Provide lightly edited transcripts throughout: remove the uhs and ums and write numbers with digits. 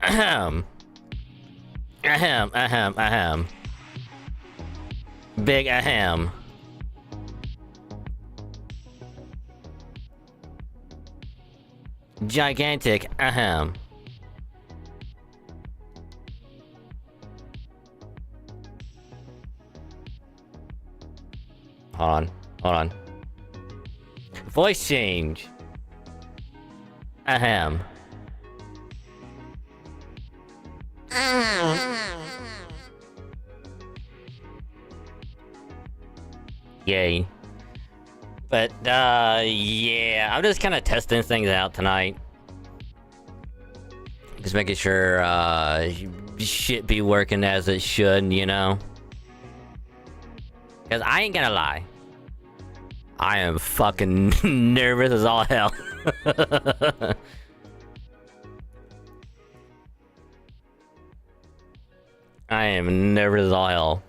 Ahem. Ahem, ahem, ahem. Big ahem. Gigantic ahem. Hold on, hold on. Voice change. Ahem. Yay. But, yeah, I'm just kind of testing things out tonight. Just making sure, shit be working as it should, you know? Because I ain't gonna lie. I am fucking nervous as all hell. I am nervous as all hell.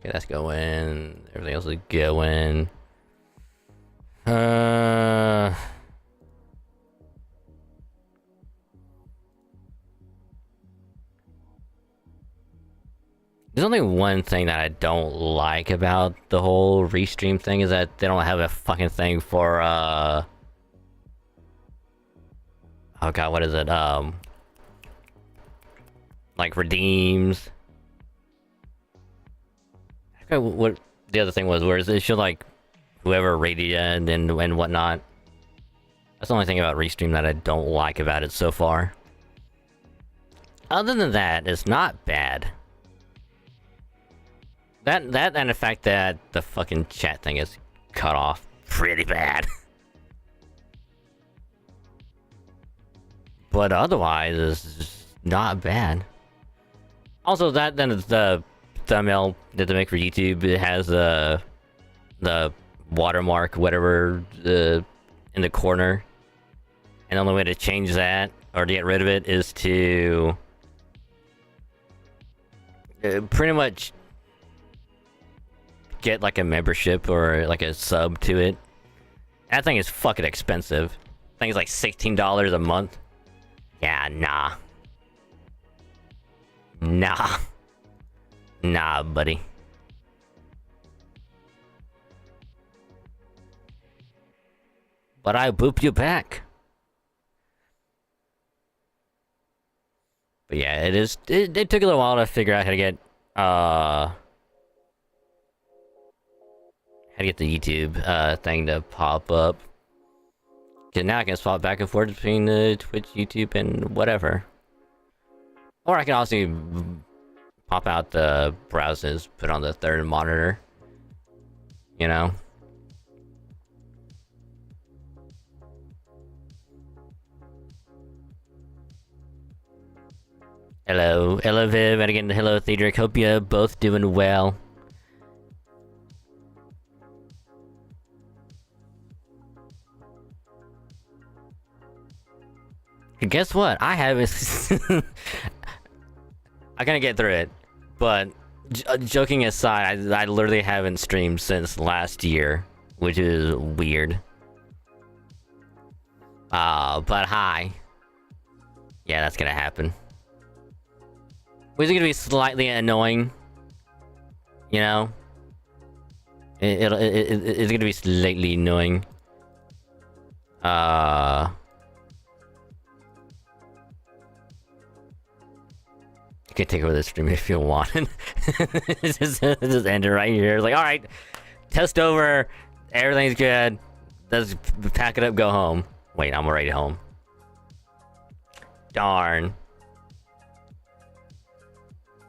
Okay, that's going. Everything else is going. There's only one thing that I don't like about the whole restream thing is that they don't have a fucking thing for, oh god, what is it? Like redeems. I forgot what the other thing was, where it should like whoever rated it and whatnot. That's the only thing about restream that I don't like about it so far. Other than that, it's not bad. That and the fact that the fucking chat thing is cut off pretty bad. But otherwise, it's not bad. Also, then the thumbnail that they make for YouTube, it has the watermark, whatever, in the corner. And the only way to change that, or to get rid of it, is to pretty much get like a membership or like a sub to it. That thing is fucking expensive. I think it's like $16 a month. Yeah, nah. Nah. Nah, buddy. But I boop you back. it took a little while to figure out how to get the YouTube thing to pop up. Cause now I can swap back and forth between the Twitch, YouTube, and whatever. Or I can also pop out the browsers, put on the third monitor. You know? Hello Viv, and again, hello Thedric, hope you're both doing well. And guess what? I haven't... I gotta get through it, but joking aside, I literally haven't streamed since last year, which is weird. But hi. Yeah, that's gonna happen. Which is gonna be slightly annoying. You know? It's gonna be slightly annoying. You can take over the stream if you want. just end it right here. It's like, alright, test over, everything's good. Let's pack it up, go home. Wait, I'm already home. Darn.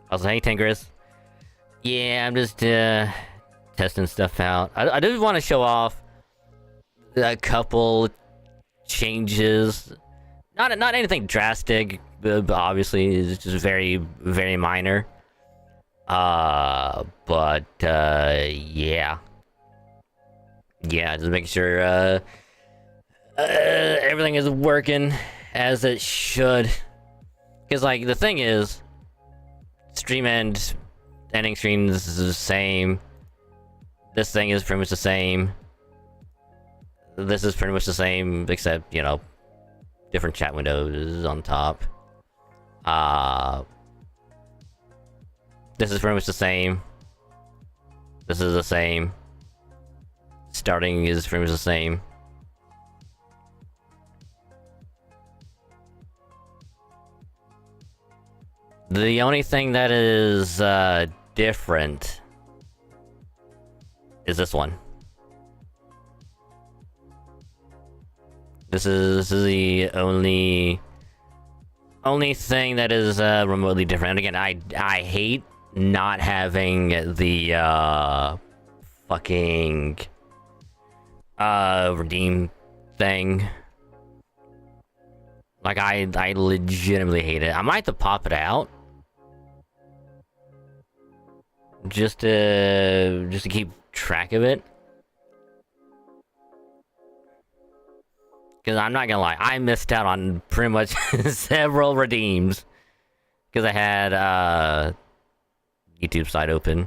Also, hey Tinkers. Yeah, I'm just testing stuff out. I do want to show off a couple changes. Not anything drastic, but obviously it's just very, very minor. But yeah. Yeah, just making sure everything is working as it should. Because like the thing is, stream ending streams is the same. This thing is pretty much the same. This is pretty much the same, except, you know, different chat windows on top. This is pretty much the same. This is the same. Starting is pretty much the same. The only thing that is different is this one. This is the only thing that is remotely different. And again, I hate not having the fucking redeem thing. Like I legitimately hate it. I might have to pop it out just to keep track of it. Because I'm not gonna lie, I missed out on pretty much several redeems. Because I had YouTube site open.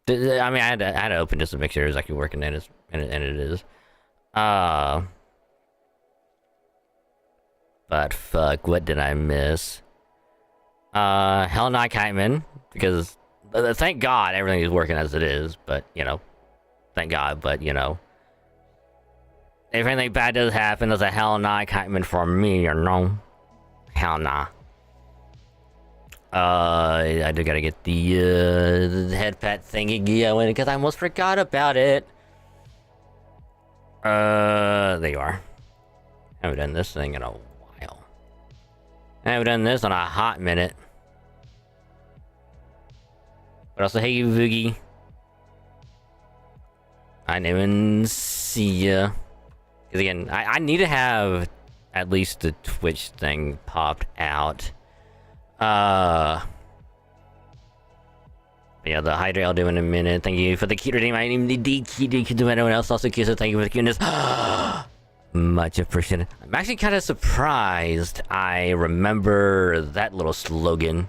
I mean, I had to open just to make sure it was actually working, and it is. But fuck, what did I miss? Hell not Kiteman, because thank God everything is working as it is, but you know, thank God, but you know. If anything bad does happen, there's a hell nah Kiteman for me, you know? Hell nah. I do gotta get the head pat thingy going because I almost forgot about it. There you are. I haven't done this thing in a while. I haven't done this in a hot minute. But also, hey, you Voogie. I didn't even see ya. Because again, I need to have at least the Twitch thing popped out. Yeah, the hydrate I'll do in a minute. Thank you for the cute redeem. I didn't even need the to anyone else also cute, so thank you for the cuteness. Much appreciated. I'm actually kind of surprised I remember that little slogan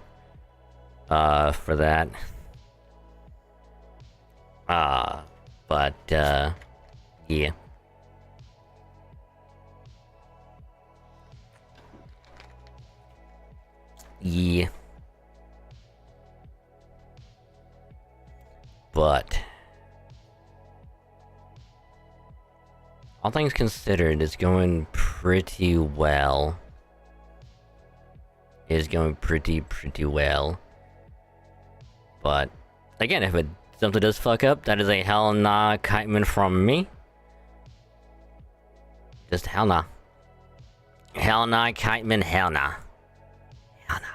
for that. But yeah. Yeah. But all things considered, it's going pretty well. is going pretty well. But again, if it something does fuck up, that is a hell nah kiteman from me. Just hell nah. Hell nah, kiteman, hell nah. Hell nah.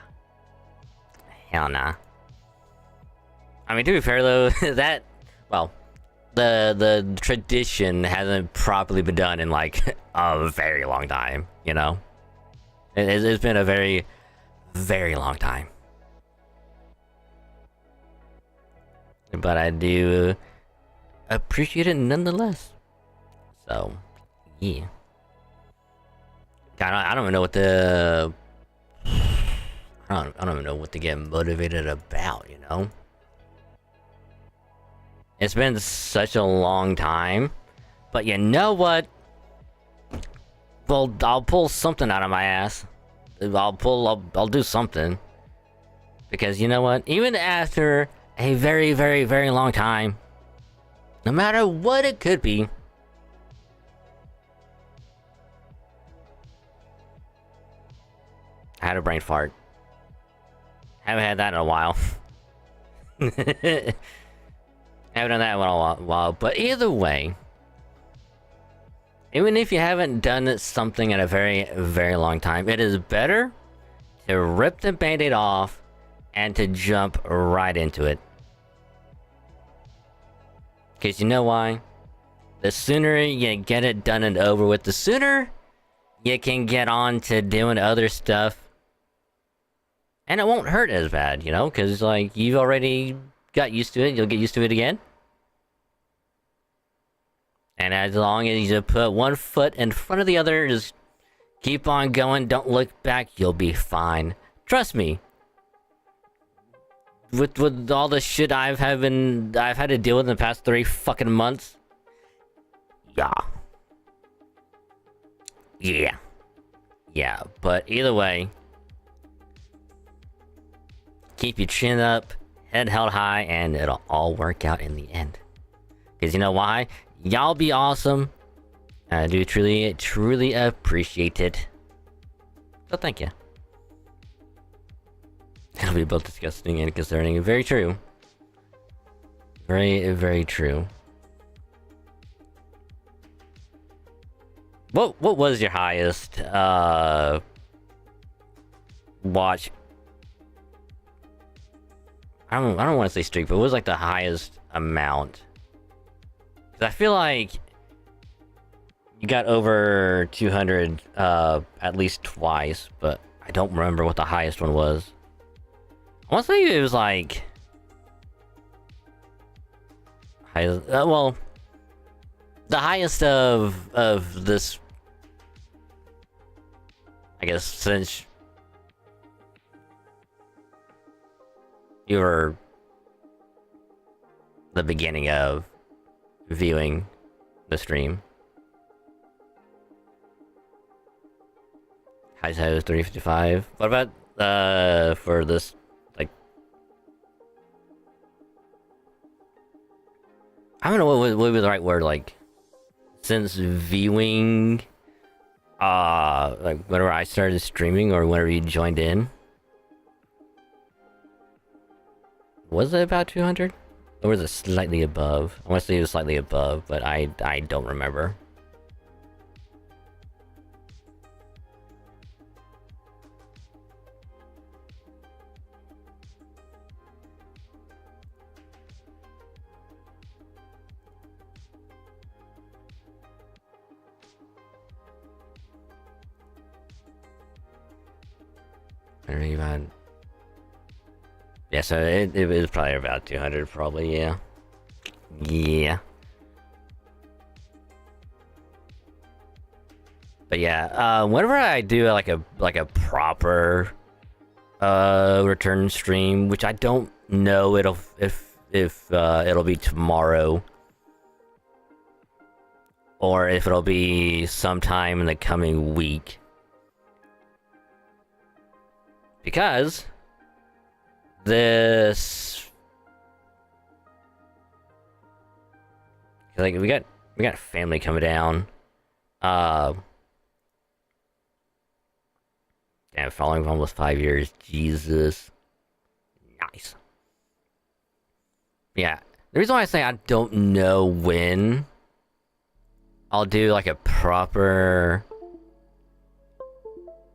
Hell nah. I mean, to be fair though, that, well, the tradition hasn't properly been done in like a very long time, you know? It's been a very long time. But I do appreciate it nonetheless. So, yeah. I don't even know what the... I don't even know what to get motivated about, you know? It's been such a long time. But you know what? Well, I'll pull something out of my ass. I'll do something. Because you know what? Even after a very long time, no matter what it could be, I had a brain fart. Haven't had that in a while. Haven't done that in a while. But either way, even if you haven't done something in a very long time, it is better to rip the band-aid off and to jump right into it. Because you know why? The sooner you get it done and over with, the sooner you can get on to doing other stuff. And it won't hurt as bad, you know? Because, like, you've already got used to it. You'll get used to it again. And as long as you put one foot in front of the other, just keep on going, don't look back, you'll be fine. Trust me. With all the shit I've had to deal with in the past 3 fucking months. Yeah, but either way, keep your chin up, head held high, and it'll all work out in the end. Because you know why? Y'all be awesome. I do truly appreciate it. So thank you. It'll be both disgusting and concerning. Very true. Very true. What was your highest watch? I don't want to say streak, but what was like the highest amount? Because I feel like you got over 200 at least twice, but I don't remember what the highest one was. I want to say it was like well, the highest of this, I guess, since you were the beginning of viewing the stream. Highest was 355. What about for this, like, I don't know what would be the right word, like, since viewing, like, whenever I started streaming or whenever you joined in? Was it about 200? Or was it slightly above? I want to say it was slightly above, but I don't remember. Yeah, so it was probably about 200, probably, yeah. Yeah. But yeah, whenever I do like a proper return stream, which I don't know if it'll be tomorrow or if it'll be sometime in the coming week. Because this, like, we got family coming down. Damn, And following for almost 5 years. Jesus. Nice. Yeah. The reason why I say I don't know when I'll do like a proper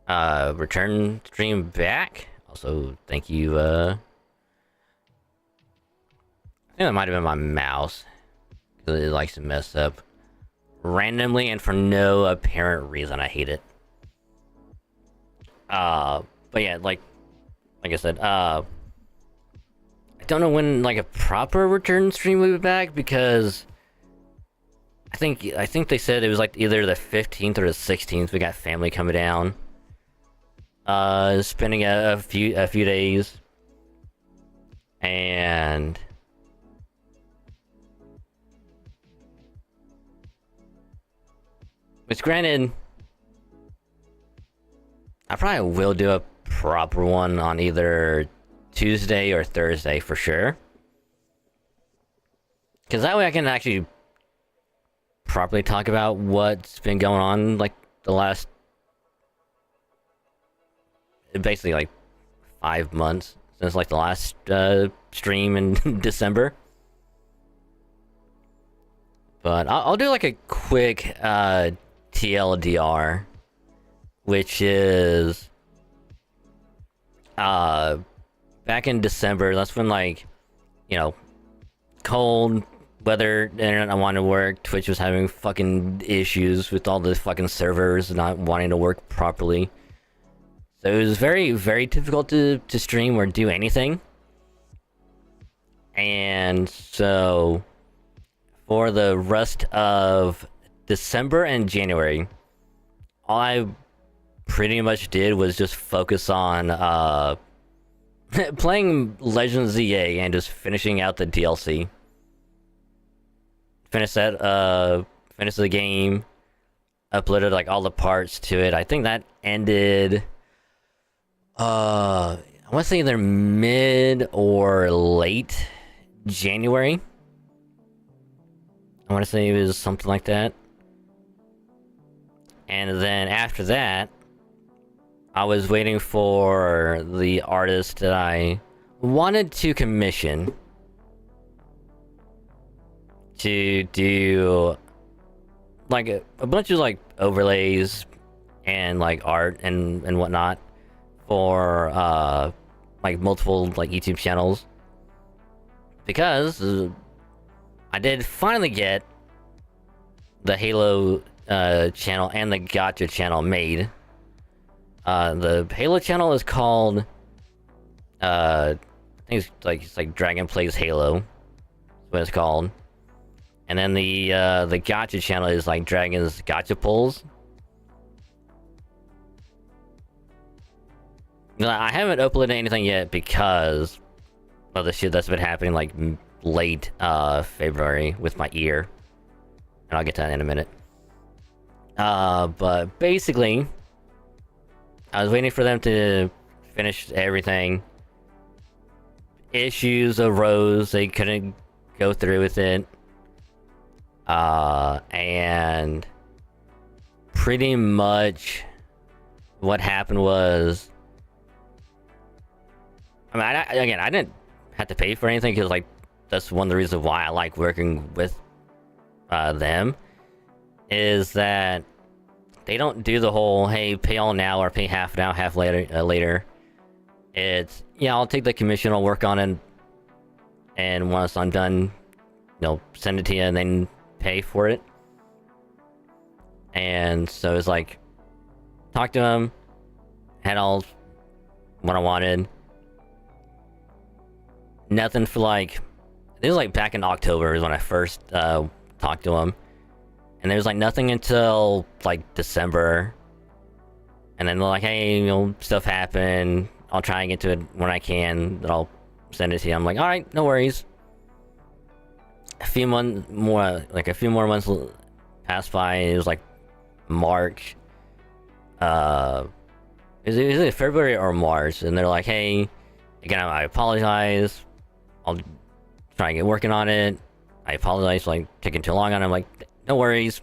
return stream back. Also, thank you, I think that might have been my mouse. Because it likes to mess up randomly and for no apparent reason. I hate it. But yeah, like I said, I don't know when like a proper return stream will be back, because I think they said it was like either the 15th or the 16th. We got family coming down. Spending a few days. And which, granted, I probably will do a proper one on either Tuesday or Thursday for sure. Because that way I can actually properly talk about what's been going on like the last basically like 5 months since like the last stream in December. But I'll do like a quick TLDR, which is back in December. That's when, like, you know, cold weather, the internet I wanted to work. Twitch was having fucking issues with all the fucking servers not wanting to work properly. So it was very, very difficult to stream or do anything. And so for the rest of December and January, all I pretty much did was just focus on playing Legends ZA and just finishing out the DLC. Finished the game, uploaded like all the parts to it. I think that ended I want to say either mid or late January. I want to say it was something like that. And then after that, I was waiting for the artist that I wanted to commission to do like a bunch of like overlays and like art and whatnot for like multiple like YouTube channels, because I did finally get the Halo channel and the Gacha channel made. The Halo channel is called I think it's like Dragon Plays Halo. That's what it's called. And then the Gacha channel is like Dragon's Gacha Pulls. I haven't uploaded anything yet because of the shit that's been happening like late February with my ear. And I'll get to that in a minute. But basically, I was waiting for them to finish everything. Issues arose, they couldn't go through with it. And pretty much what happened was, I mean, I didn't have to pay for anything, because like that's one of the reasons why I like working with them, is that they don't do the whole hey, pay all now or pay half now, half later. It's, yeah, I'll take the commission, I'll work on it, and once I'm done, you know, send it to you and then pay for it. And so it's like, talk to them, had all what I wanted. Nothing for like, it was like back in October is when I first talked to him, and there was like nothing until like December, and then they're like, hey, you know, stuff happened, I'll try and get to it when I can, then I'll send it to you. I'm like, all right, no worries. A few more months passed by. It was like March, is it February or March, and they're like, hey, again, I apologize, I'll try and get working on it. I apologize for like taking too long on it. I'm like, no worries.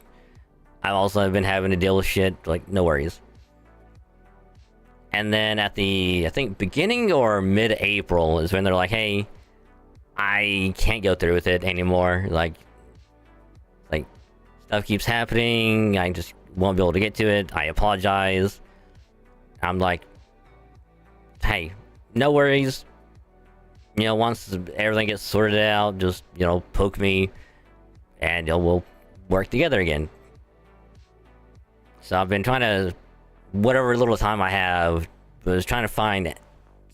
I've also been having to deal with shit, like, no worries. And then at the, I think, beginning or mid-April is when they're like, hey, I can't go through with it anymore. Like, stuff keeps happening. I just won't be able to get to it. I apologize. I'm like, hey, no worries. You know, once everything gets sorted out, just, you know, poke me and we'll work together again. So I've been trying to, whatever little time I have, was trying to find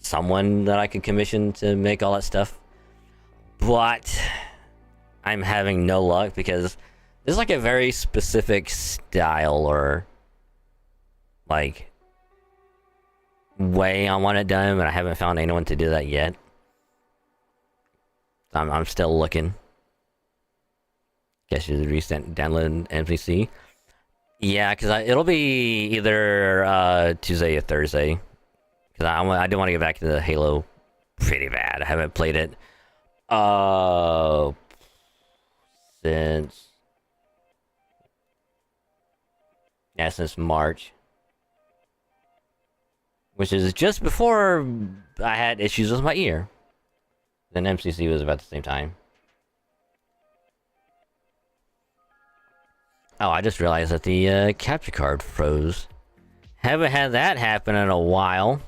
someone that I could commission to make all that stuff. But I'm having no luck because there's like a very specific style or like way I want it done, but I haven't found anyone to do that yet. I'm still looking. Guess you recent download NPC. Yeah, because it'll be either Tuesday or Thursday. Because I do want to get back to the Halo pretty bad. I haven't played it since March, which is just before I had issues with my ear. Then MCC was about the same time. Oh, I just realized that the capture card froze. Haven't had that happen in a while.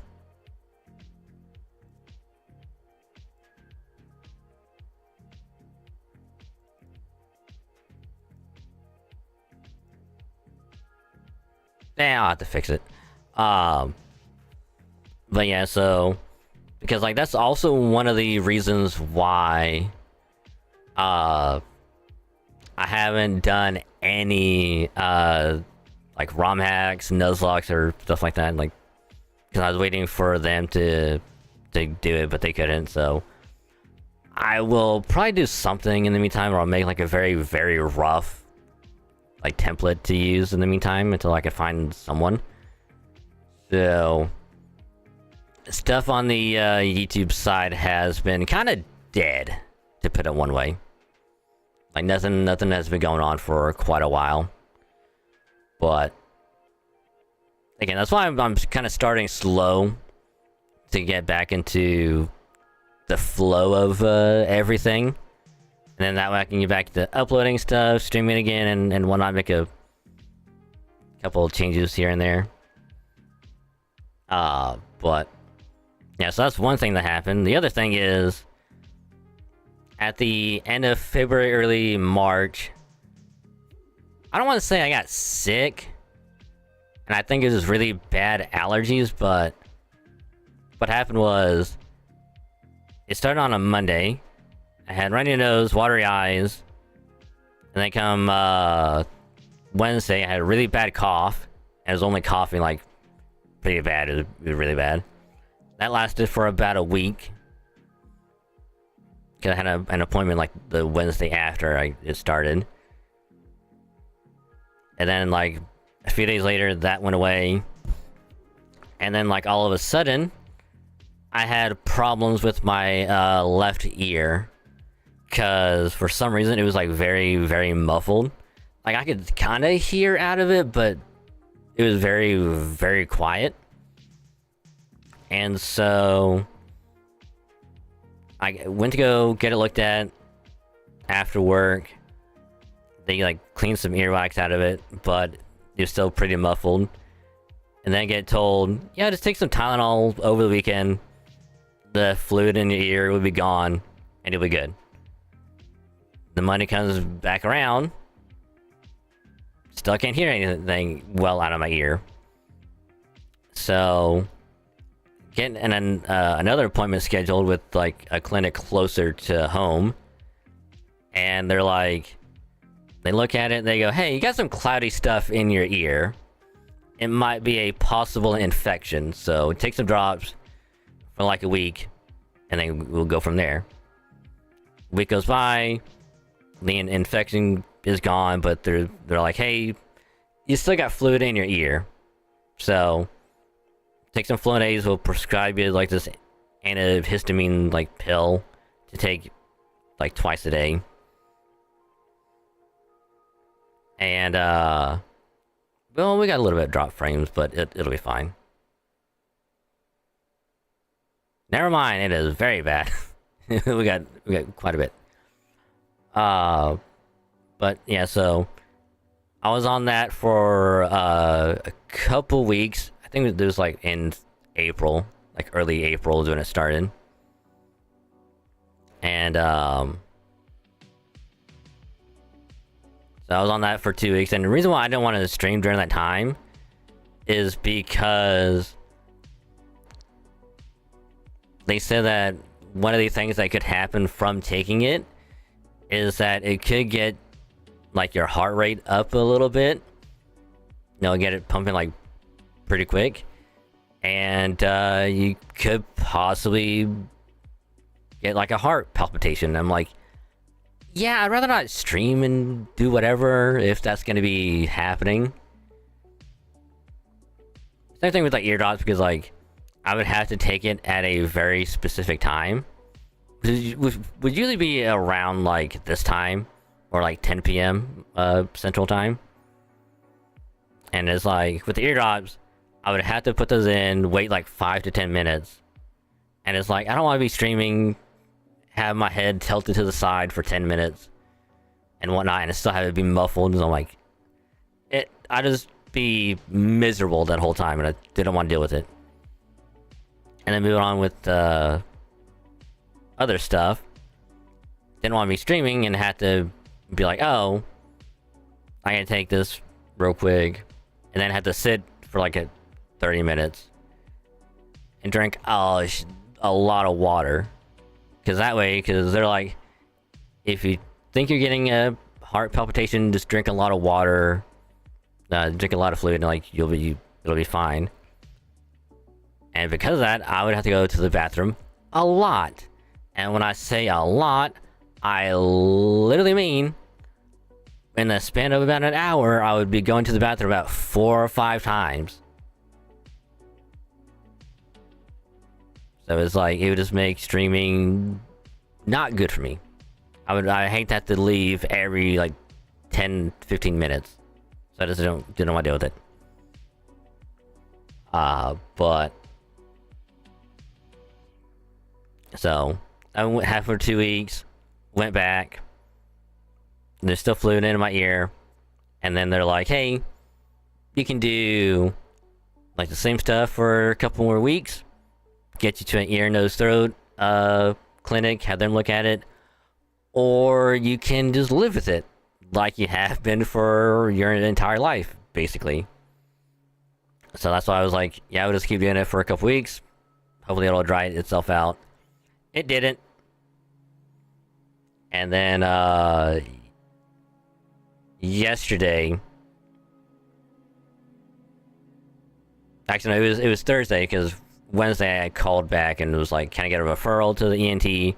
I'll have to fix it. But yeah, so because like that's also one of the reasons why I haven't done any like ROM hacks, nuzlocks, or stuff like that. Like, because I was waiting for them to do it, but they couldn't. So I will probably do something in the meantime, or I'll make like a very, very rough like template to use in the meantime until I can find someone. So stuff on the YouTube side has been kind of dead, to put it one way. Like nothing has been going on for quite a while. But again, that's why I'm kind of starting slow to get back into the flow of everything. And then that way I can get back to uploading stuff, streaming again, and whatnot, make a couple of changes here and there. But yeah, so that's one thing that happened. The other thing is, at the end of February, early March, I don't want to say I got sick, and I think it was really bad allergies, but what happened was, it started on a Monday. I had runny nose, watery eyes, and then come Wednesday, I had a really bad cough. I was only coughing like pretty bad. It was really bad. That lasted for about a week. Cause I had an appointment like the Wednesday after it started. And then like a few days later, that went away. And then like all of a sudden, I had problems with my left ear. Cause for some reason it was like very, very muffled. Like I could kind of hear out of it, but it was very, very quiet. And so I went to go get it looked at after work. They like cleaned some earwax out of it, but it was still pretty muffled. And then I get told, yeah, just take some Tylenol over the weekend. The fluid in your ear will be gone, and you'll be good. The money comes back around. Still can't hear anything well out of my ear. So getting another appointment scheduled with like a clinic closer to home, and they're like, they look at it and they go, hey, you got some cloudy stuff in your ear. It might be a possible infection, so take some drops for like a week, and then we'll go from there. Week goes by, the infection is gone, but they're like, hey, you still got fluid in your ear, so take some Flonase. We'll prescribe you like this antihistamine like pill to take like twice a day. And well, we got a little bit of drop frames, but it'll be fine. Never mind, it is very bad. we got quite a bit. But yeah, so I was on that for a couple weeks. I think it was like in April, like early April is when it started. And so I was on that for 2 weeks, and the reason why I didn't want to stream during that time is because they said that one of the things that could happen from taking it is that it could get like your heart rate up a little bit. You know, get it pumping like pretty quick, and you could possibly get like a heart palpitation. I'm like, yeah, I'd rather not stream and do whatever if that's gonna be happening. Same thing with like eardrops, because like I would have to take it at a very specific time. Would usually be around like this time or like 10 p.m. Central Time. And it's like with the eardrops, I would have to put those in, wait like 5 to 10 minutes. And it's like I don't want to be streaming, have my head tilted to the side for 10 minutes and whatnot, and still have it be muffled. And I'm like, I just be miserable that whole time, and I didn't want to deal with it. And then moving on with other stuff, didn't want to be streaming and had to be like, oh, I gotta take this real quick, and then had to sit for like 30 minutes and drink a lot of water. Because they're like, if you think you're getting a heart palpitation, just drink a lot of water, drink a lot of fluid, and like it'll be fine. And because of that, I would have to go to the bathroom a lot. And when I say a lot, I literally mean in the span of about an hour, I would be going to the bathroom about 4 or 5 times. So it's like, it would just make streaming not good for me. I hate to have to leave every like 10-15 minutes. So I just didn't want to deal with it. But so I went half for 2 weeks, went back. There's still fluid in my ear, and then they're like, "Hey, you can do like the same stuff for a couple more weeks. Get you to an ear, nose, throat clinic, have them look at it, or you can just live with it like you have been for your entire life, basically." So that's why I was like, yeah, I'll just keep doing it for a couple weeks. Hopefully it'll dry itself out. It didn't. And then yesterday, actually no, it was Thursday, because Wednesday I called back and it was like, can I get a referral to the ENT?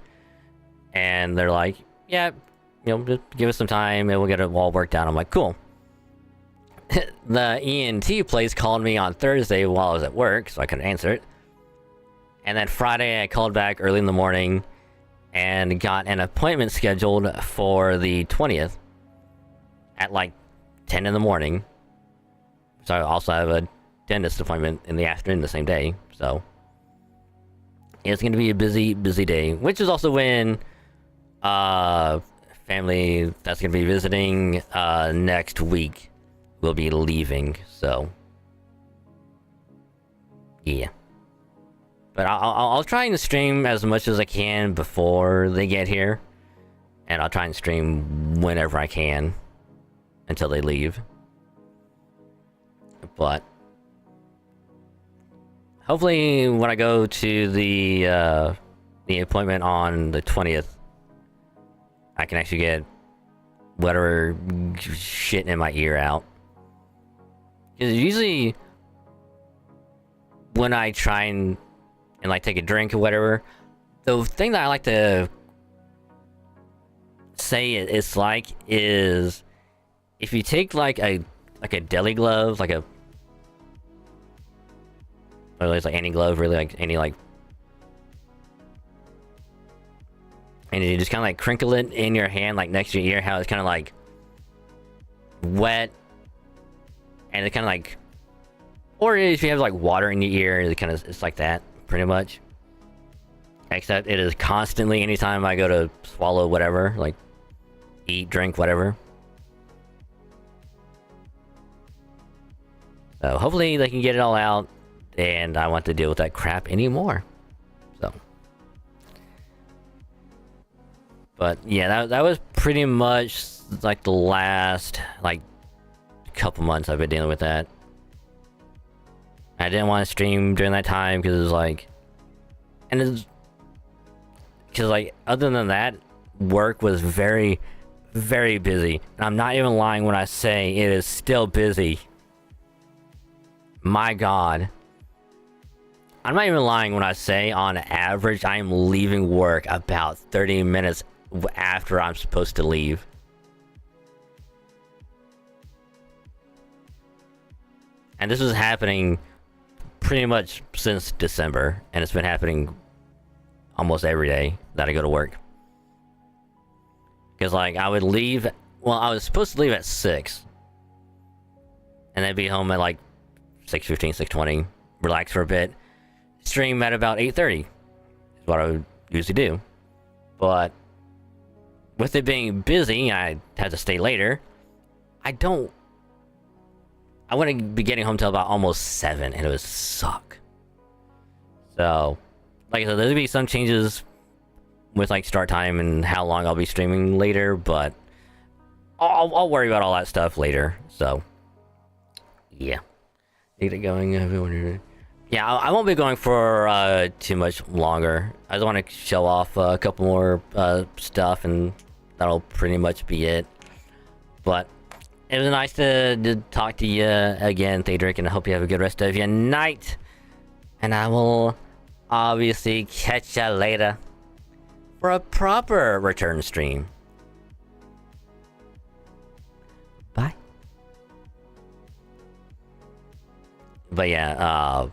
And they're like, yeah, you know, just give us some time and we'll get it all worked out. I'm like, cool. The ENT place called me on Thursday while I was at work, so I couldn't answer it. And then Friday I called back early in the morning and got an appointment scheduled for the 20th at like 10 in the morning. So I also have a dentist appointment in the afternoon the same day. So it's going to be a busy day, which is also when family that's going to be visiting next week will be leaving. So yeah. But I'll try and stream as much as I can before they get here. And I'll try and stream whenever I can until they leave. But hopefully when I go to the appointment on the 20th, I can actually get whatever shit in my ear out. Because usually when I try and like take a drink or whatever, the thing that I like to say it's like is if you take like a deli glove, like a, or it's like any glove, really, like any like, and you just kind of like crinkle it in your hand, like next to your ear, how it's kind of like wet, and it kind of like, or if you have like water in your ear, it kind of, it's like that pretty much. Except it is constantly anytime I go to swallow whatever, like eat, drink, whatever. So hopefully they can get it all out, and I want to deal with that crap anymore. So, but yeah, that was pretty much like the last like couple months I've been dealing with that. I didn't want to stream during that time because it was like, and it's because like other than that, work was very, very busy. And I'm not even lying when I say it is still busy. My God. I'm not even lying when I say on average I am leaving work about 30 minutes after I'm supposed to leave. And this was happening pretty much since December, and it's been happening almost every day that I go to work. Because like I would leave, well, I was supposed to leave at 6 and then be home at like 6:15, 6:20, relax for a bit, stream at about 8:30 is what I would usually do. But with it being busy, I had to stay later. I wouldn't be getting home till about almost 7, and it would suck. So, like I said, there'll be some changes with like start time and how long I'll be streaming later, but I'll worry about all that stuff later. So, yeah. Get it going, everyone. Yeah, I won't be going for too much longer. I just want to show off a couple more stuff, and that'll pretty much be it. But it was nice to talk to you again, Thedric, and I hope you have a good rest of your night. And I will obviously catch ya later for a proper return stream. Bye. But yeah,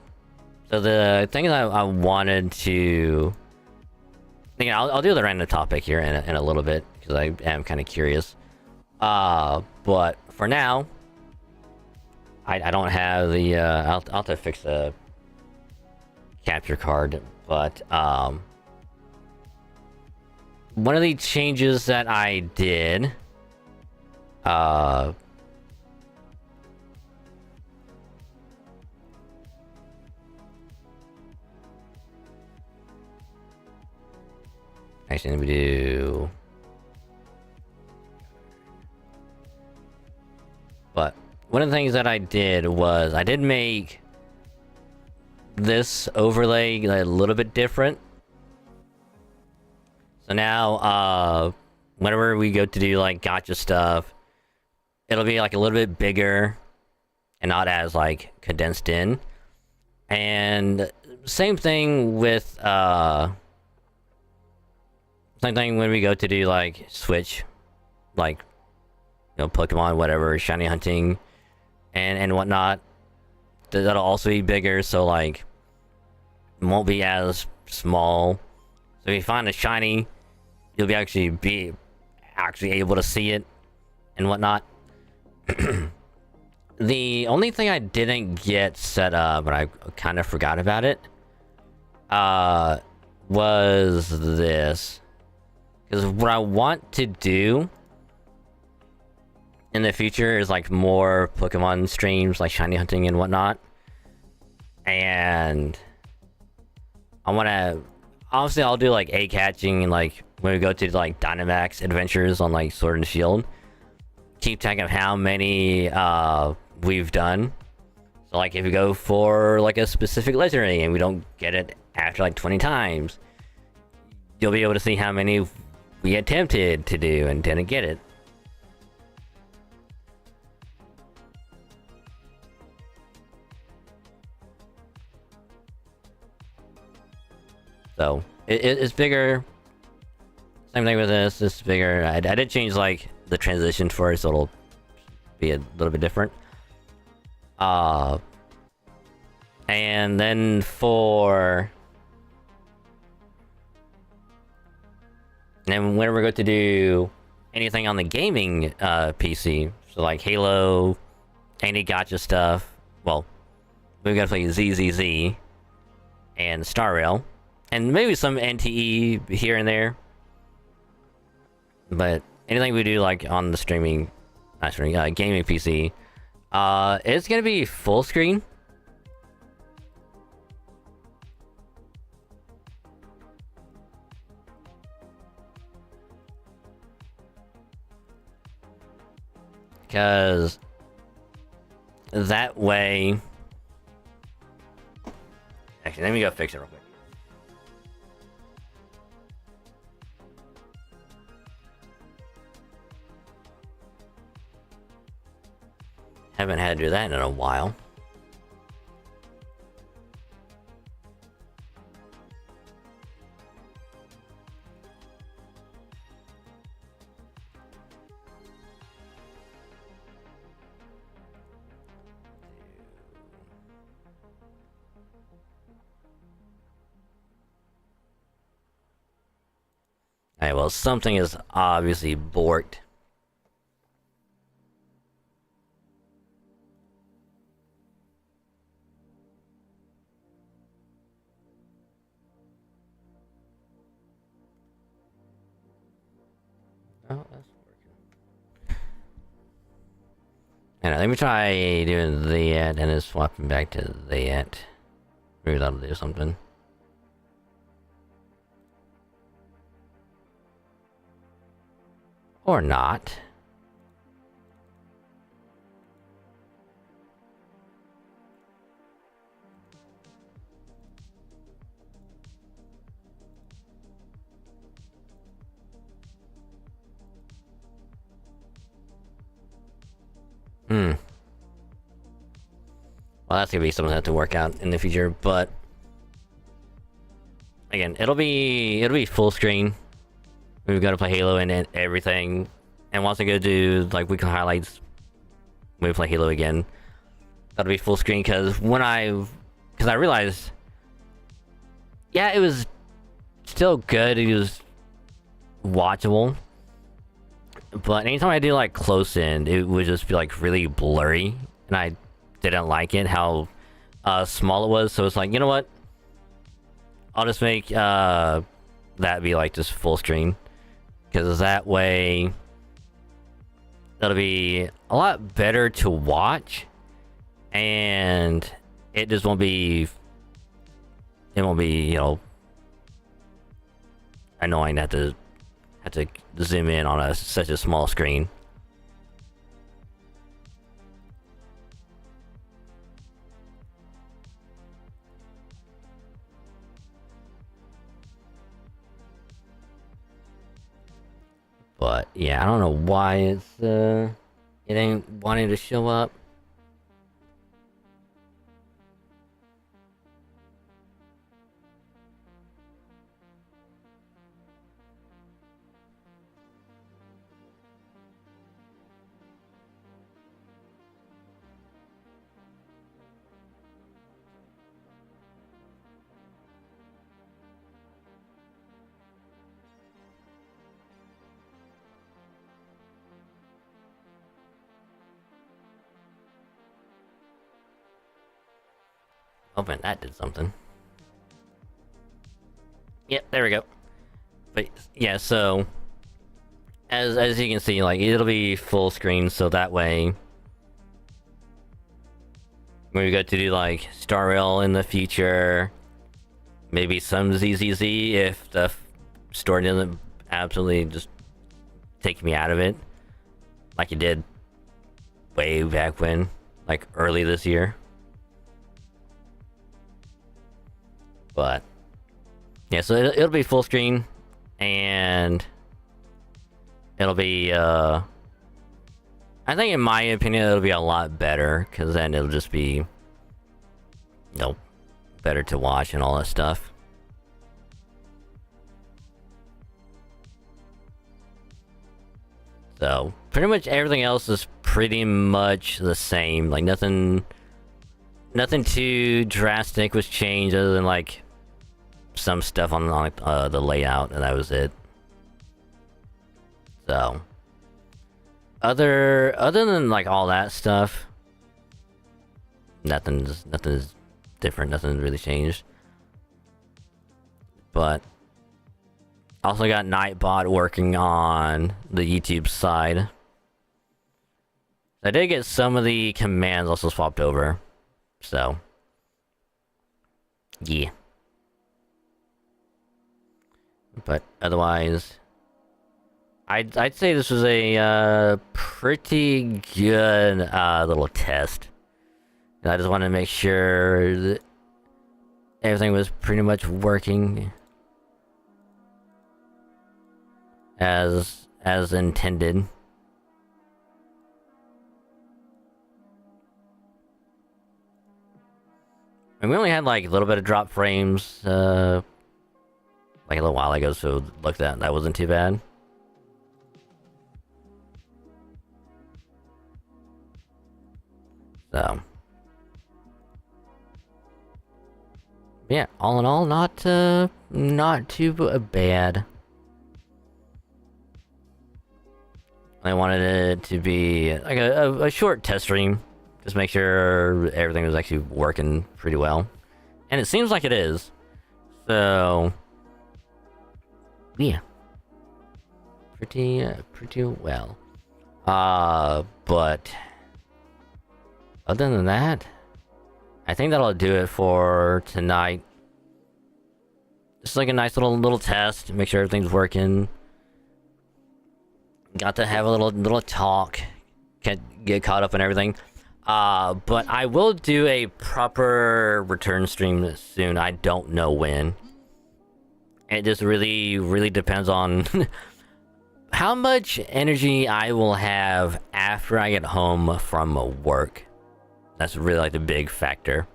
so the thing I wanted to... I'll do the random topic here in a little bit, because I am kind of curious. But for now, I don't have the, I'll have to fix the capture card, but, one of the changes that I did, actually, let me do... But one of the things that I did was I did make this overlay a little bit different. So now, whenever we go to do like gacha stuff, it'll be like a little bit bigger and not as like condensed in. And same thing with same thing when we go to do like Switch, like, you know, Pokemon, whatever, shiny hunting, and whatnot. That'll also be bigger, so like, it won't be as small. So if you find a shiny, you'll be actually able to see it and whatnot. The only thing I didn't get set up, but I kind of forgot about it, was this. Because what I want to do in the future is like more Pokemon streams, like shiny hunting and whatnot. And I want to, obviously I'll do like egg catching, and like when we go to like Dynamax adventures on like Sword and Shield, keep track of how many we've done. So like if we go for like a specific legendary and we don't get it after like 20 times, you'll be able to see how many we attempted to do and didn't get it. So it's bigger. Same thing with this. This is bigger. I did change like the transition for it, so it'll be a little bit different. And then for... And then whenever we go to do anything on the gaming PC, so like Halo, any gacha stuff, well, we've got to play ZZZ and Star Rail. and maybe some NTE here and there. But anything we do like on the streaming, not streaming, gaming PC, it's gonna be full screen. Because that way... Actually, let me go fix it real quick. Haven't had to do that in a while. Alright, well, something is obviously borked. Oh, that's working. Alright, let me try doing that and then swapping back to that. Maybe that'll do something. Or not. Well, that's gonna be something I have to work out in the future, but again, it'll be full screen. We've got to play Halo and everything, and once I go do like weekly highlights, when we play Halo again, that'll be full screen. Because I realized, yeah, it was still good. It was watchable, but anytime I do like close in, it would just be like really blurry, and I didn't like it how small it was. So it's like, you know what? I'll just make that be like just full screen, because that way that'll be a lot better to watch, and it just won't be you know, annoying to have to zoom in on such a small screen. But yeah, I don't know why it ain't wanting to show up. Hoping that did something. Yep, there we go. But yeah, so as you can see, like it'll be full screen, so that way when we go to do like Star Rail in the future, maybe some ZZZ if the story doesn't absolutely just take me out of it, like it did way back when, like early this year. But yeah, so it'll be full screen, and it'll be I think in my opinion it'll be a lot better, because then it'll just be, you know, better to watch and all that stuff. So pretty much everything else is pretty much the same, like nothing too drastic was changed other than like some stuff on the layout, and that was it. So other than like all that stuff, nothing's different, nothing really changed. But also got Nightbot working on the YouTube side. I did get some of the commands also swapped over, so yeah. But otherwise, I'd say this was a pretty good little test. I just wanted to make sure that everything was pretty much working as intended. And we only had like a little bit of drop frames like a little while ago, so look, that wasn't too bad. So yeah, all in all, not too bad. I wanted it to be like a short test stream, just make sure everything was actually working pretty well, and it seems like it is. So yeah, pretty well. But other than that, I think that'll do it for tonight. Just like a nice little test, make sure everything's working. Got to have a little talk, get caught up in everything. But I will do a proper return stream soon. I don't know when. It just really depends on how much energy I will have after I get home from work. That's really like the big factor.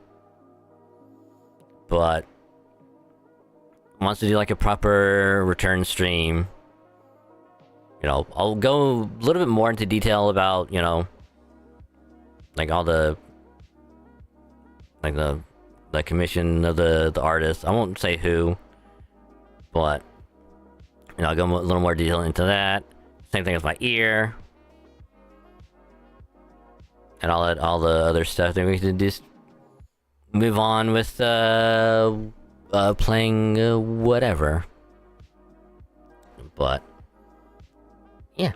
But once I do like a proper return stream, you know, I'll go a little bit more into detail about, you know, like all the like the commission of the artist. I won't say who, but you know, I'll go a little more detail into that. Same thing with my ear and all the other stuff. Then we can just move on with playing whatever. But yeah,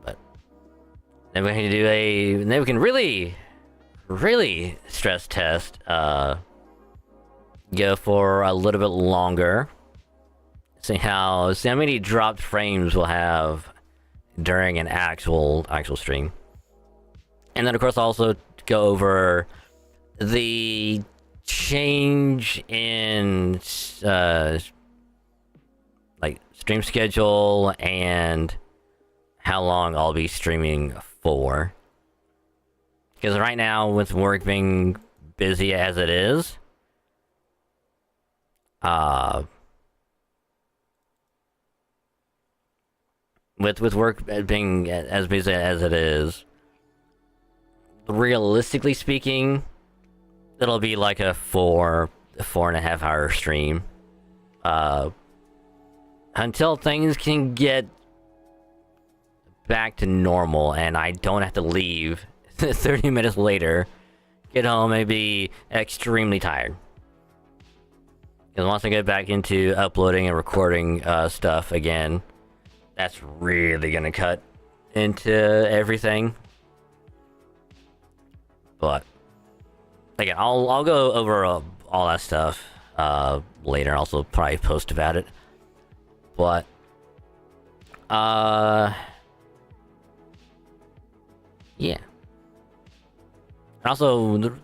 but then we can do then we can really stress test. Go for a little bit longer. See how many dropped frames we'll have during an actual stream. And then of course I'll also go over the change in like stream schedule and how long I'll be streaming for. Because right now, with work being busy as it is, with work being as busy as it is, realistically speaking, it'll be like a 4.5 hour stream. Until things can get back to normal and I don't have to leave 30 minutes later, get home and be extremely tired. Because once I get back into uploading and recording stuff again, that's really gonna cut into everything. But again, I'll go over all that stuff later. Also, probably post about it. But yeah. Also,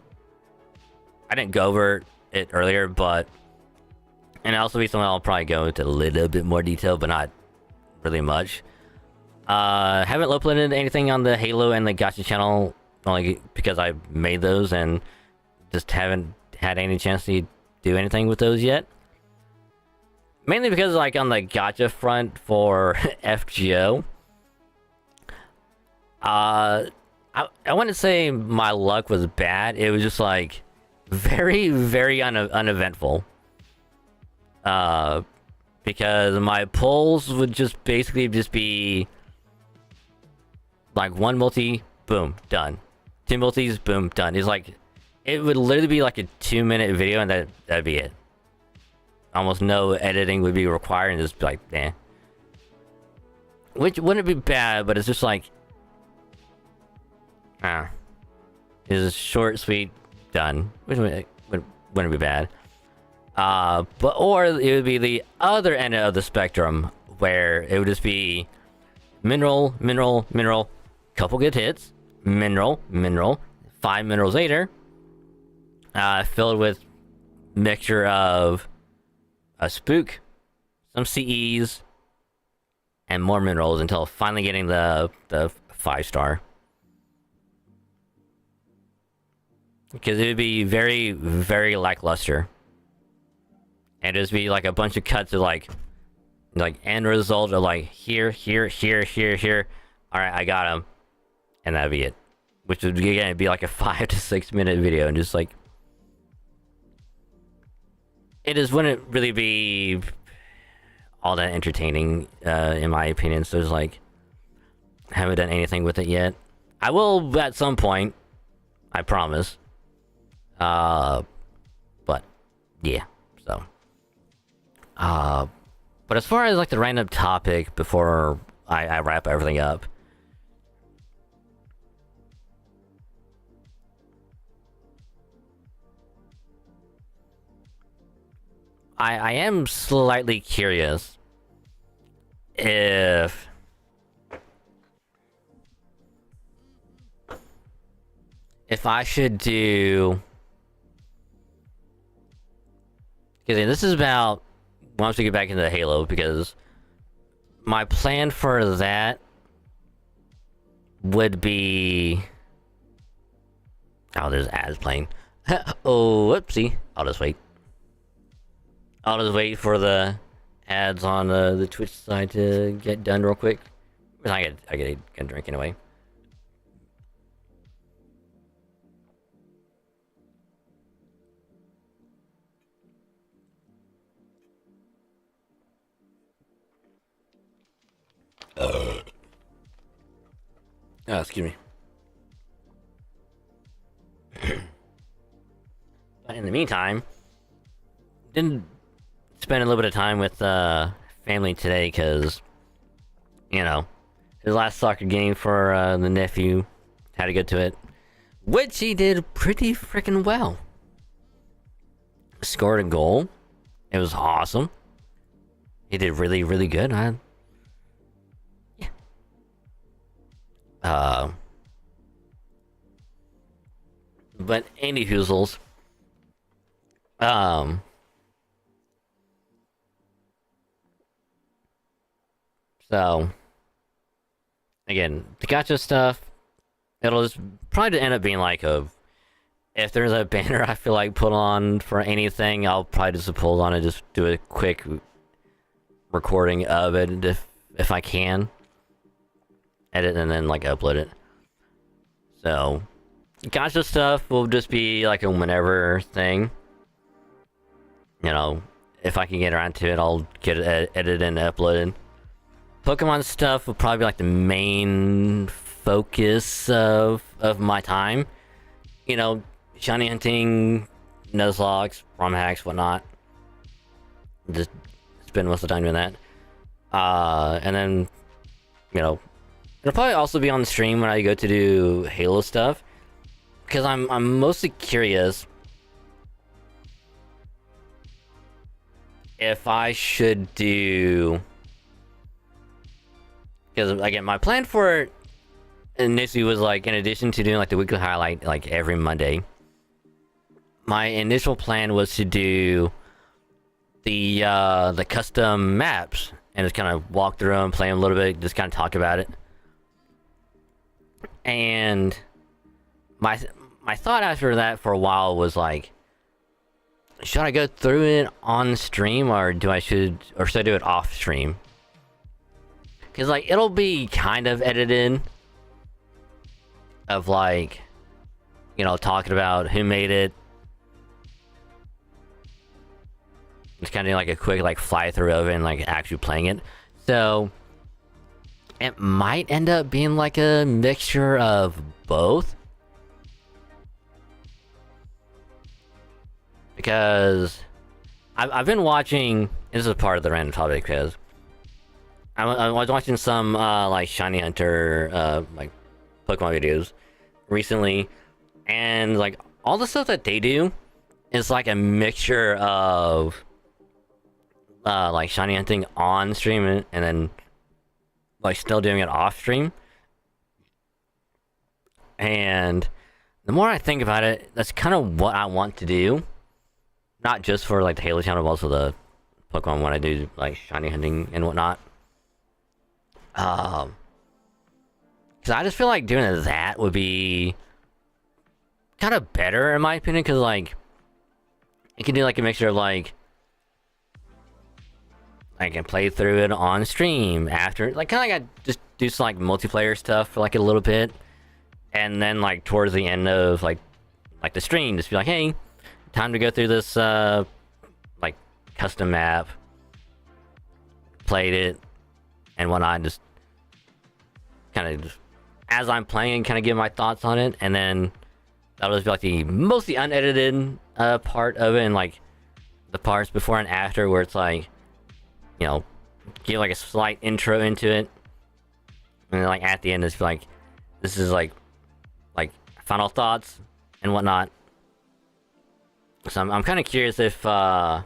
I didn't go over it earlier, but and also be something I'll probably go into a little bit more detail, but not really much. Haven't uploaded anything on the Halo and the Gacha channel, only because I made those and just haven't had any chance to do anything with those yet. Mainly because, like, on the Gacha front for FGO, I wouldn't say my luck was bad. It was just like very uneventful. Because my pulls would just basically be like one multi, boom, done. 2 multis, boom, done. It's like it would literally be like a 2-minute video, and that'd be it. almost no editing would be required, and just be like, eh. Which wouldn't be bad, but it's just like, it's short, sweet, done. Which wouldn't be bad. Or it would be the other end of the spectrum, where it would just be mineral, mineral, mineral, couple good hits, mineral, mineral, 5 minerals later, filled with mixture of a spook, some CEs, and more minerals until finally getting the 5-star. Because it would be very, very lackluster. And it would be like a bunch of cuts of like end result of like here, here, here, here, here. Alright, I got him. And that'd be it. Which would again be like a 5 to 6 minute video, and just like it just wouldn't really be all that entertaining, in my opinion. So it's like, I haven't done anything with it yet. I will at some point, I promise. But yeah, so. But as far as like the random topic before I wrap everything up. I am slightly curious if I should do, because this is about once we get back into Halo, because my plan for that would be, oh, there's ads playing. Oh, whoopsie. I'll just wait for the ads on the Twitch side to get done real quick. I get a drink anyway. Oh, excuse me. But in the meantime, didn't spend a little bit of time with family today, because, you know, his last soccer game for the nephew, had to go to it, which he did pretty freaking well. Scored a goal. It was awesome. He did really, really good. But any hoozles. So, again, the gacha stuff, it'll just probably end up being like if there's a banner I feel like put on for anything, I'll probably just pull on it, just do a quick recording of it if I can. Edit and then like upload it. So, gacha stuff will just be like a whenever thing. You know, if I can get around to it, I'll get it edited and uploaded. Pokemon stuff will probably be like the main focus of my time. You know, shiny hunting, Nuzlocke, ROM hacks, whatnot. Just spend most of the time doing that. And then, you know, it'll probably also be on the stream when I go to do Halo stuff, because I'm mostly curious if I should do, because again, my plan for it initially was like, in addition to doing like the weekly highlight like every Monday, my initial plan was to do the custom maps and just kind of walk through them, play them a little bit, just kind of talk about it. And my thought after that for a while was like, should I go through it on stream, or should I do it off stream? Because like it'll be kind of edited, of like, you know, talking about who made it, just kind of like a quick like fly through of it and like actually playing it. So it might end up being like a mixture of both, because I've been watching. This is part of the random topic because I was watching some like Shiny Hunter like Pokemon videos recently, and like all the stuff that they do is like a mixture of like shiny hunting on stream and then like still doing it off stream. And the more I think about it, that's kind of what I want to do. Not just for like the Halo channel, but also the Pokemon when I do like shiny hunting and whatnot. Because I just feel like doing that would be kind of better in my opinion. Because like you can do like a mixture of like I can play through it on stream after, like kind of like I just do some like multiplayer stuff for like a little bit, and then like towards the end of like the stream, just be like, hey, time to go through this like custom map, played it and whatnot, just kind of as I'm playing, kind of give my thoughts on it, and then that'll just be like the mostly unedited part of it, and like the parts before and after where it's like, you know, give like a slight intro into it, and then like at the end it's like, this is like final thoughts and whatnot. So I'm kind of curious if y'all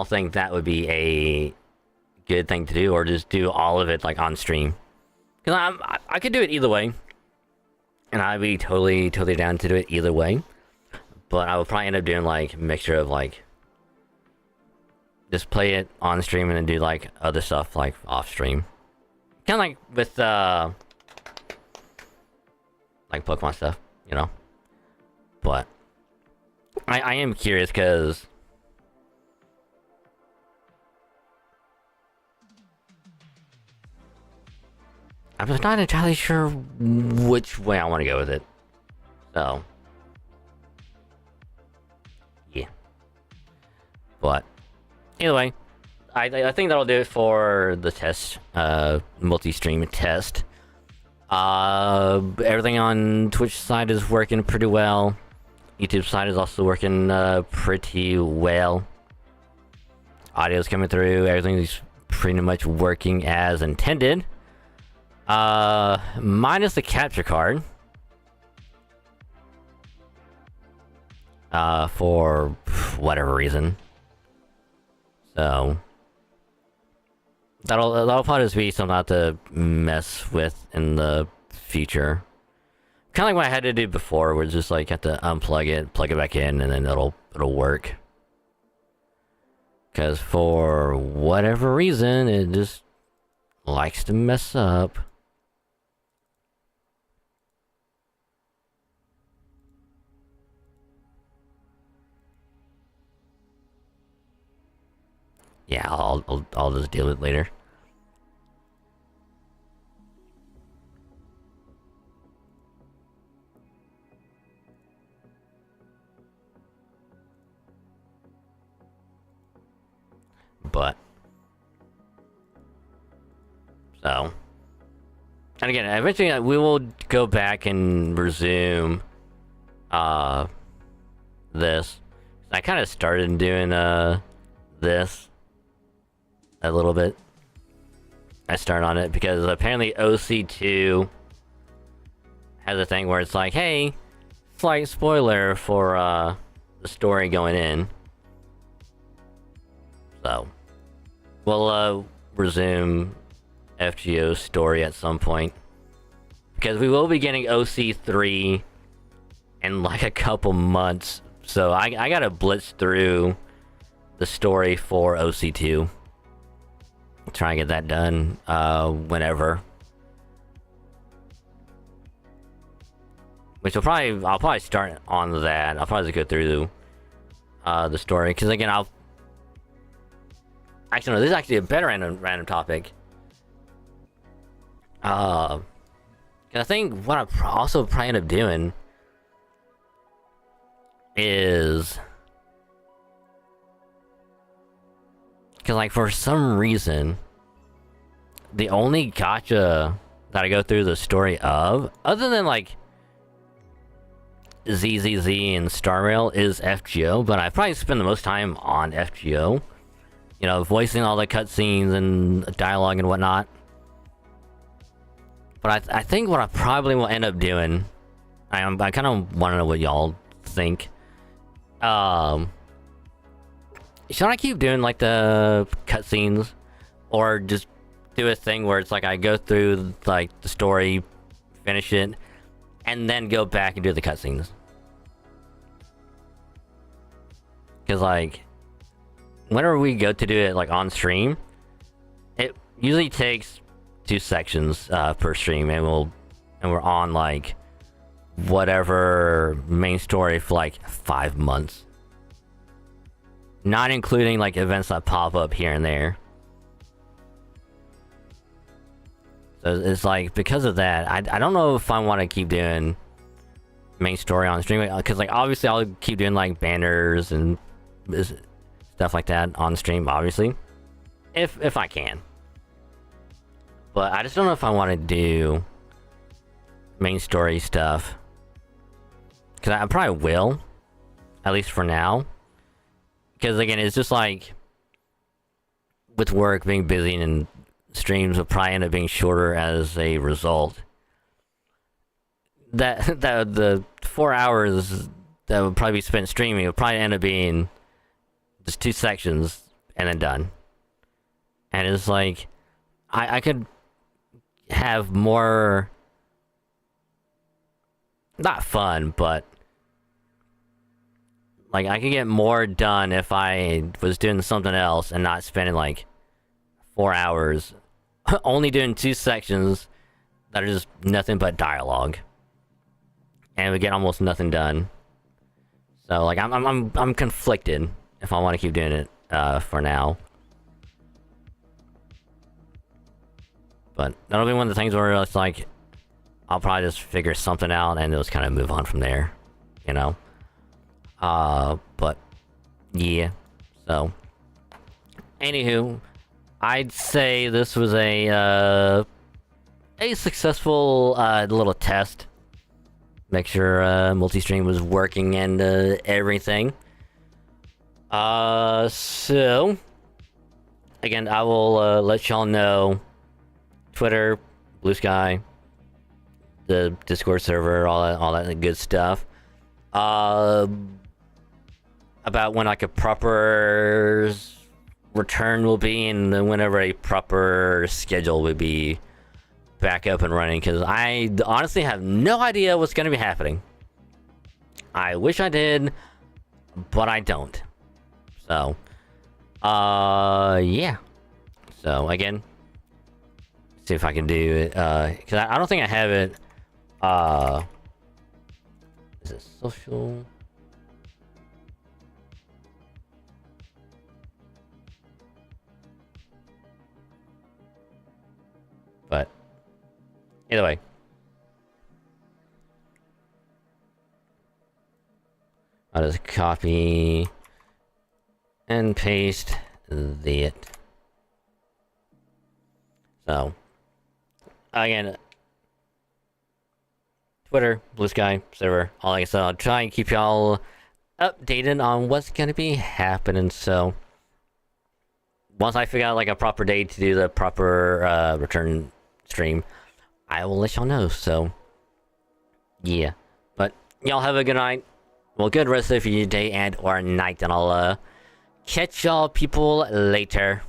think that would be a good thing to do, or just do all of it like on stream. Because I could do it either way, and I'd be totally down to do it either way. But I would probably end up doing like a mixture of like just play it on stream and then do like other stuff like off stream, kind of like with like Pokemon stuff, you know. But I am curious because I'm just not entirely sure which way I want to go with it. So yeah, but either way, I think that'll do it for the test, multi-stream test. Everything on Twitch side is working pretty well. YouTube side is also working pretty well. Audio's coming through. Everything's pretty much working as intended. Minus the capture card. For whatever reason. So that'll probably just be something I have to mess with in the future. Kind of like what I had to do before, where it's just like have to unplug it, plug it back in, and then it'll work. Because for whatever reason, it just likes to mess up. Yeah, I'll just deal with it later. But so, and again, eventually we will go back and resume this. I kind of started doing this a little bit. I started on it because apparently OC2 has a thing where it's like, hey, slight spoiler for the story going in. So we'll resume FGO's story at some point, because we will be getting OC3 in like a couple months. So I gotta blitz through the story for OC2. Try and get that done whenever. Which I'll probably start on that. I'll probably go through the story, because again, actually no, this is actually a better random topic. Cause I think what I also probably end up doing is, because like for some reason, the only gacha that I go through the story of, other than like ZZZ and Star Rail is FGO, but I probably spend the most time on FGO. You know, voicing all the cutscenes and dialogue and whatnot. But I think what I probably will end up doing, I kind of want to know what y'all think. Should I keep doing like the cutscenes, or just do a thing where it's like I go through like the story, finish it, and then go back and do the cutscenes? Because like, whenever we go to do it like on stream, it usually takes 2 sections per stream, and we're on like whatever main story for like 5 months, not including like events that pop up here and there. So it's like, because of that, I don't know if I want to keep doing main story on stream, because like obviously I'll keep doing like banners and stuff like that on stream, obviously, if I can. But I just don't know if I want to do main story stuff, because I probably will, at least for now. Because again, it's just like, with work being busy, and streams will probably end up being shorter as a result. That the 4 hours that would probably be spent streaming would probably end up being just 2 sections and then done. And it's like, I could have more, not fun, but like I could get more done if I was doing something else and not spending like 4 hours only doing 2 sections that are just nothing but dialogue, and we get almost nothing done. So like I'm conflicted if I want to keep doing it for now. But that'll be one of the things where it's like, I'll probably just figure something out and just kind of move on from there, you know? But yeah, so anywho, I'd say this was a successful little test. Make sure multi-stream was working and everything. So again, I will let y'all know. Twitter, Blue Sky, the Discord server, all that good stuff. About when like a proper return will be, and then whenever a proper schedule will be back up and running, because I honestly have no idea what's going to be happening. I wish I did, but I don't. So, yeah. So again, see if I can do it, because I don't think I have it. Is it social? But either way, I'll just copy and paste that. So again, Twitter, Blue Sky server, all like I said, I'll try and keep y'all updated on what's gonna be happening. So once I figure out like a proper date to do the proper return stream, I will let y'all know. So yeah, but y'all have a good night. Well, good rest of your day and or night, and I'll catch y'all people later.